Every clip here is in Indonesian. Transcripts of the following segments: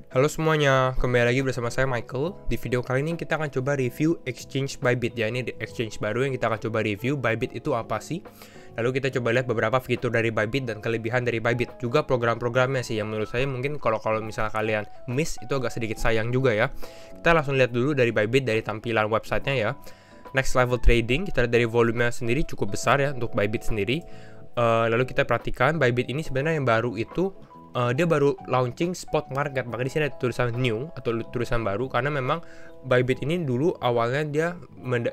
Halo semuanya, kembali lagi bersama saya Michael. Di video kali ini kita akan coba review Exchange Bybit ya. Ini exchange baru yang kita akan coba review. Bybit itu apa sih? Lalu kita coba lihat beberapa fitur dari Bybit dan kelebihan dari Bybit. Juga program-programnya sih yang menurut saya mungkin kalau misalnya kalian miss itu agak sedikit sayang juga ya. Kita langsung lihat dulu dari Bybit dari tampilan websitenya ya. Next level trading, kita lihat dari volumenya sendiri cukup besar ya untuk Bybit sendiri. Lalu kita perhatikan Bybit ini sebenarnya yang baru itu dia baru launching spot market, makanya di sini ada tulisan new atau tulisan baru karena memang Bybit ini dulu awalnya dia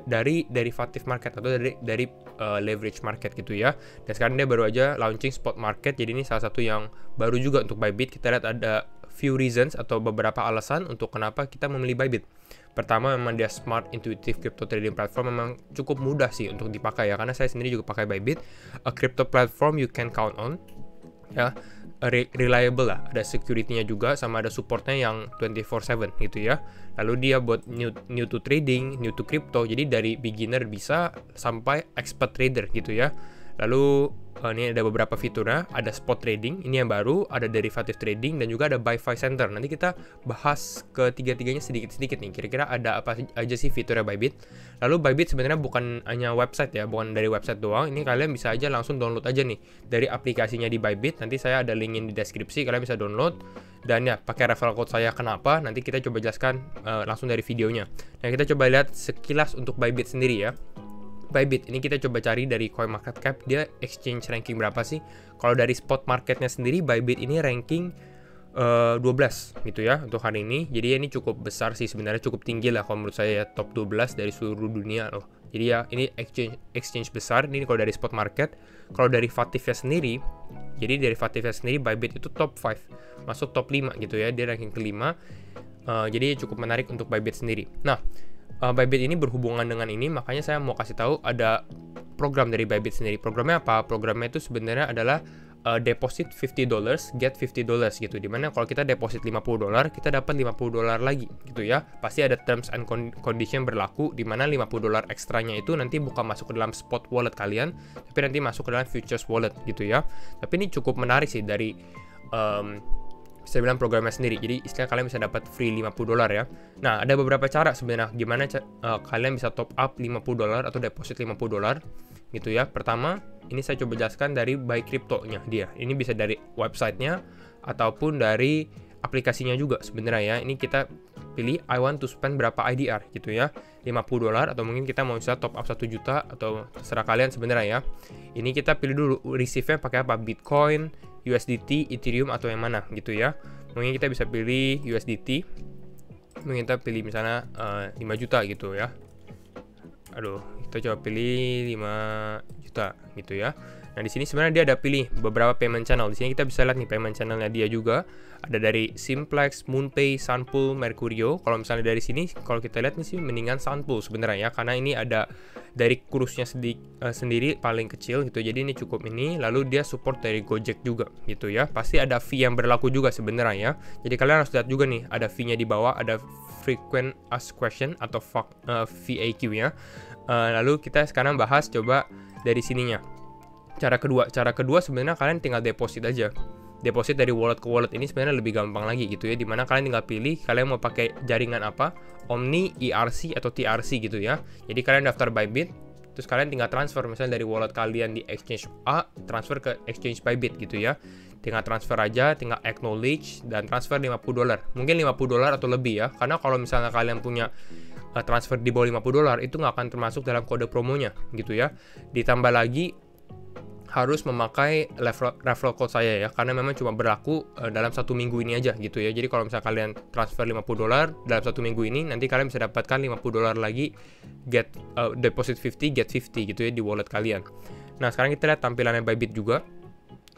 dari derivative market atau dari leverage market gitu ya. Dan sekarang dia baru aja launching spot market. Jadi ini salah satu yang baru juga untuk Bybit. Kita lihat ada few reasons atau beberapa alasan untuk kenapa kita memilih Bybit. Pertama, memang dia smart, intuitive crypto trading platform, memang cukup mudah sih untuk dipakai ya, karena saya sendiri juga pakai Bybit, a crypto platform you can count on ya, reliable lah, ada security-nya juga, sama ada supportnya yang 24/7 gitu ya. Lalu dia buat new to trading, new to crypto, jadi dari beginner bisa sampai expert trader gitu ya. Lalu ini ada beberapa fiturnya, ada spot trading, ini yang baru, ada derivative trading, dan juga ada buy-fi center. Nanti kita bahas ketiga-tiganya sedikit-sedikit nih, kira-kira ada apa aja sih fiturnya Bybit. Lalu Bybit sebenarnya bukan hanya website ya, bukan dari website doang, ini kalian bisa aja langsung download aja nih dari aplikasinya di Bybit. Nanti saya ada linkin di deskripsi, kalian bisa download. Dan ya, pakai referral code saya kenapa, nanti kita coba jelaskan langsung dari videonya. Nah, kita coba lihat sekilas untuk Bybit sendiri ya. Bybit ini kita coba cari dari CoinMarketCap, dia exchange ranking berapa sih. Kalau dari spot marketnya sendiri, Bybit ini ranking 12 gitu ya untuk hari ini. Jadi ini cukup besar sih sebenarnya, cukup tinggi lah kalau menurut saya ya, top 12 dari seluruh dunia loh. Jadi ya ini exchange besar ini kalau dari spot market. Kalau derivatifnya sendiri, jadi derivatifnya sendiri Bybit itu top 5, masuk top 5 gitu ya, dia ranking kelima. Jadi cukup menarik untuk Bybit sendiri. Nah, Bybit ini berhubungan dengan ini, makanya saya mau kasih tahu ada program dari Bybit sendiri. Programnya apa? Programnya itu sebenarnya adalah deposit $50, get $50 gitu. Dimana kalau kita deposit $50, kita dapat $50 lagi gitu ya. Pasti ada terms and condition berlaku, dimana $50 ekstranya itu nanti bukan masuk ke dalam spot wallet kalian, tapi nanti masuk ke dalam futures wallet gitu ya. Tapi ini cukup menarik sih dari saya bilang programnya sendiri. Jadi istilah kalian bisa dapat free $50 ya. Nah, ada beberapa cara sebenarnya gimana kalian bisa top up $50 atau deposit $50 gitu ya. Pertama, ini saya coba jelaskan dari buy crypto-nya dia. Ini bisa dari websitenya ataupun dari aplikasinya juga sebenarnya ya. Ini kita pilih I want to spend berapa IDR gitu ya. $50 atau mungkin kita mau bisa top up 1 juta atau terserah kalian sebenarnya ya. Ini kita pilih dulu receive-nya pakai apa, Bitcoin, USDT, Ethereum atau yang mana gitu ya. Mungkin kita bisa pilih USDT. Mungkin kita pilih misalnya 5 juta gitu ya. Aduh, kita coba pilih 5 juta gitu ya. Nah, di sini sebenarnya dia ada pilih beberapa payment channel. Di sini kita bisa lihat nih payment channelnya dia juga. Ada dari Simplex, Moonpay, Sunpool, Mercurio. Kalau misalnya dari sini, kalau kita lihat nih sih mendingan Sunpool sebenarnya ya, karena ini ada dari kursnya sendiri paling kecil gitu. Jadi ini cukup ini. Lalu dia support dari Gojek juga gitu ya. Pasti ada fee yang berlaku juga sebenarnya ya. Jadi kalian harus lihat juga nih, ada fee-nya di bawah, ada frequent asked question atau FAQ ya. Lalu kita sekarang bahas coba dari sininya. Cara kedua sebenarnya kalian tinggal deposit aja. Deposit dari wallet ke wallet ini sebenarnya lebih gampang lagi gitu ya, dimana kalian tinggal pilih kalian mau pakai jaringan apa, Omni, ERC atau TRC gitu ya. Jadi kalian daftar Bybit, terus kalian tinggal transfer misalnya dari wallet kalian di exchange A transfer ke exchange Bybit gitu ya. Tinggal transfer aja, tinggal acknowledge dan transfer $50. Mungkin $50 atau lebih ya, karena kalau misalnya kalian punya transfer di bawah $50 itu nggak akan termasuk dalam kode promonya gitu ya. Ditambah lagi harus memakai referral code saya ya, karena memang cuma berlaku dalam 1 minggu ini aja gitu ya. Jadi kalau misalnya kalian transfer $50 dalam 1 minggu ini, nanti kalian bisa dapatkan $50 lagi, get deposit 50, get 50 gitu ya di wallet kalian. Nah, sekarang kita lihat tampilannya Bybit juga.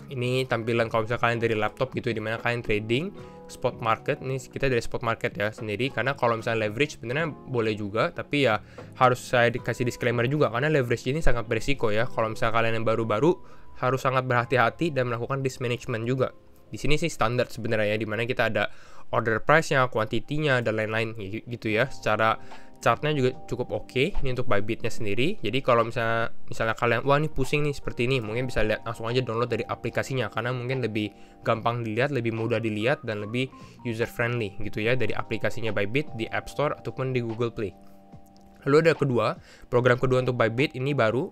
Ini tampilan kalau misalnya kalian dari laptop gitu ya, dimana kalian trading spot market. Ini kita dari spot market ya sendiri, karena kalau misalnya leverage sebenarnya boleh juga, tapi ya harus saya dikasih disclaimer juga, karena leverage ini sangat berisiko ya. Kalau misalnya kalian yang baru-baru harus sangat berhati-hati dan melakukan risk management juga. Di sini sih standar sebenarnya ya, dimana kita ada order price-nya, quantity-nya dan lain-lain gitu ya. Secara chartnya juga cukup oke. Ini untuk Bybitnya sendiri. Jadi kalau misalnya kalian wah ini pusing nih seperti ini, mungkin bisa lihat langsung aja download dari aplikasinya, karena mungkin lebih gampang dilihat, lebih mudah dilihat, dan lebih user friendly gitu ya, dari aplikasinya Bybit di App Store ataupun di Google Play. Lalu ada program kedua untuk Bybit ini baru,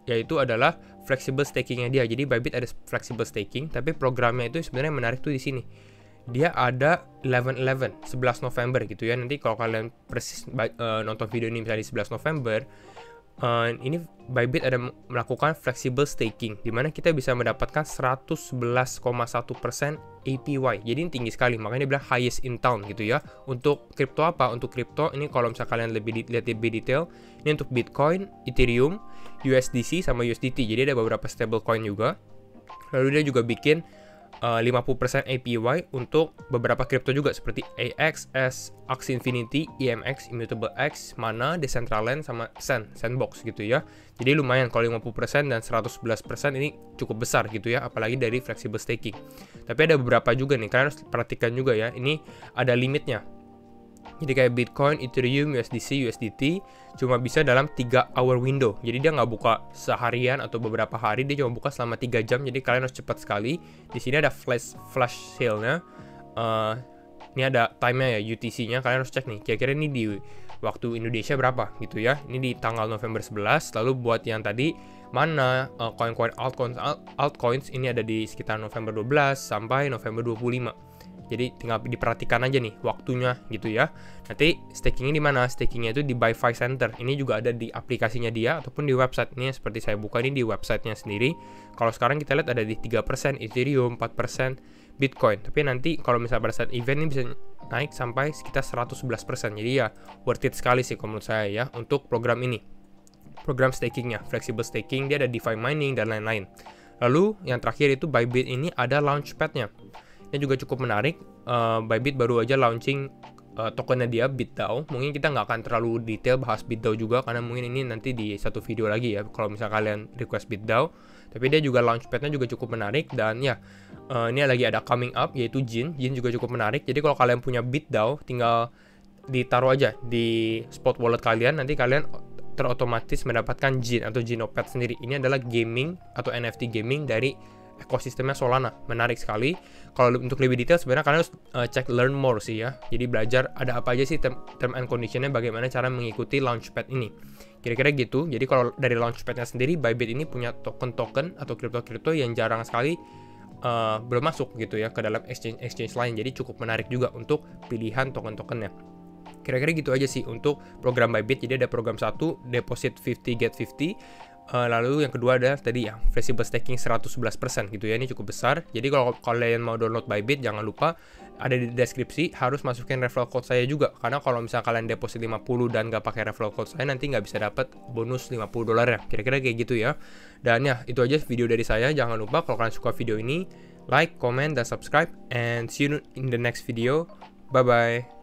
yaitu adalah flexible stakingnya dia. Jadi Bybit ada flexible staking, tapi programnya itu sebenarnya menarik tuh di sini. Dia ada 11 November gitu ya. Nanti kalau kalian persis nonton video ini misalnya di 11 November, ini Bybit ada melakukan flexible staking, di mana kita bisa mendapatkan 111,1% APY. Jadi ini tinggi sekali, makanya dia bilang highest in town gitu ya. Untuk kripto apa? Untuk kripto ini kalau misalnya kalian lihat lebih detail, ini untuk Bitcoin, Ethereum, USDC sama USDT. Jadi ada beberapa stablecoin juga. Lalu dia juga bikin 50% APY untuk beberapa kripto juga seperti AXS, Axie Infinity, EMX, Immutable X, Mana, Decentraland, sama Sandbox gitu ya. Jadi lumayan kalau 50% dan 111% ini cukup besar gitu ya, apalagi dari flexible staking. Tapi ada beberapa juga nih, kalian harus perhatikan juga ya, ini ada limitnya. Jadi kayak Bitcoin, Ethereum, USDC, USDT cuma bisa dalam 3 hour window. Jadi dia nggak buka seharian atau beberapa hari, dia cuma buka selama 3 jam. Jadi kalian harus cepat sekali. Di sini ada flash sale-nya. Ini ada time-nya ya, UTC-nya. Kalian harus cek nih, kira-kira ini di waktu Indonesia berapa gitu ya. Ini di tanggal November 11. Lalu buat yang tadi Mana, coin-coin altcoins ini ada di sekitar November 12 sampai November 25. Jadi tinggal diperhatikan aja nih waktunya gitu ya. Nanti stakingnya di mana? Stakingnya itu di BuyFi Center. Ini juga ada di aplikasinya dia ataupun di website. Ini seperti saya buka ini di websitenya sendiri. Kalau sekarang kita lihat ada di 3% Ethereum, 4% Bitcoin. Tapi nanti kalau misalnya pada saat event ini bisa naik sampai sekitar 111%. Jadi ya worth it sekali sih kalau menurut saya ya untuk program ini. Program stakingnya, flexible staking, dia ada DeFi mining dan lain-lain. Lalu yang terakhir itu Bybit ini ada launchpad-nya. Ini juga cukup menarik. Bybit baru aja launching tokennya dia, BitDAO. Mungkin kita nggak akan terlalu detail bahas BitDAO juga, karena mungkin ini nanti di satu video lagi ya, kalau misalnya kalian request BitDAO. Tapi dia juga launchpad-nya juga cukup menarik. Dan ya, ini lagi ada coming up, yaitu Jin. Jin juga cukup menarik. Jadi kalau kalian punya BitDAO, tinggal ditaruh aja di spot wallet kalian. Nanti kalian terotomatis mendapatkan Jin atau Jinopet sendiri. Ini adalah gaming atau NFT gaming dari ekosistemnya Solana. Menarik sekali. Kalau untuk lebih detail sebenarnya kalian harus cek learn more sih ya. Jadi belajar ada apa aja sih term and conditionnya, bagaimana cara mengikuti launchpad ini. Kira-kira gitu. Jadi kalau dari launchpadnya sendiri, Bybit ini punya token-token atau kripto-kripto yang jarang sekali belum masuk gitu ya ke dalam exchange lain. Jadi cukup menarik juga untuk pilihan token-tokennya. Kira-kira gitu aja sih untuk program Bybit. Jadi ada program 1, deposit 50 get 50. Lalu yang kedua ada tadi ya flexible staking 111% gitu ya. Ini cukup besar. Jadi kalau kalian mau download Bybit, jangan lupa ada di deskripsi harus masukin referral code saya juga. Karena kalau misalnya kalian deposit 50 dan nggak pakai referral code saya, nanti nggak bisa dapat bonus $50 ya. Kira-kira kayak gitu ya. Dan ya itu aja video dari saya. Jangan lupa kalau kalian suka video ini, like, comment, dan subscribe. And see you in the next video. Bye-bye.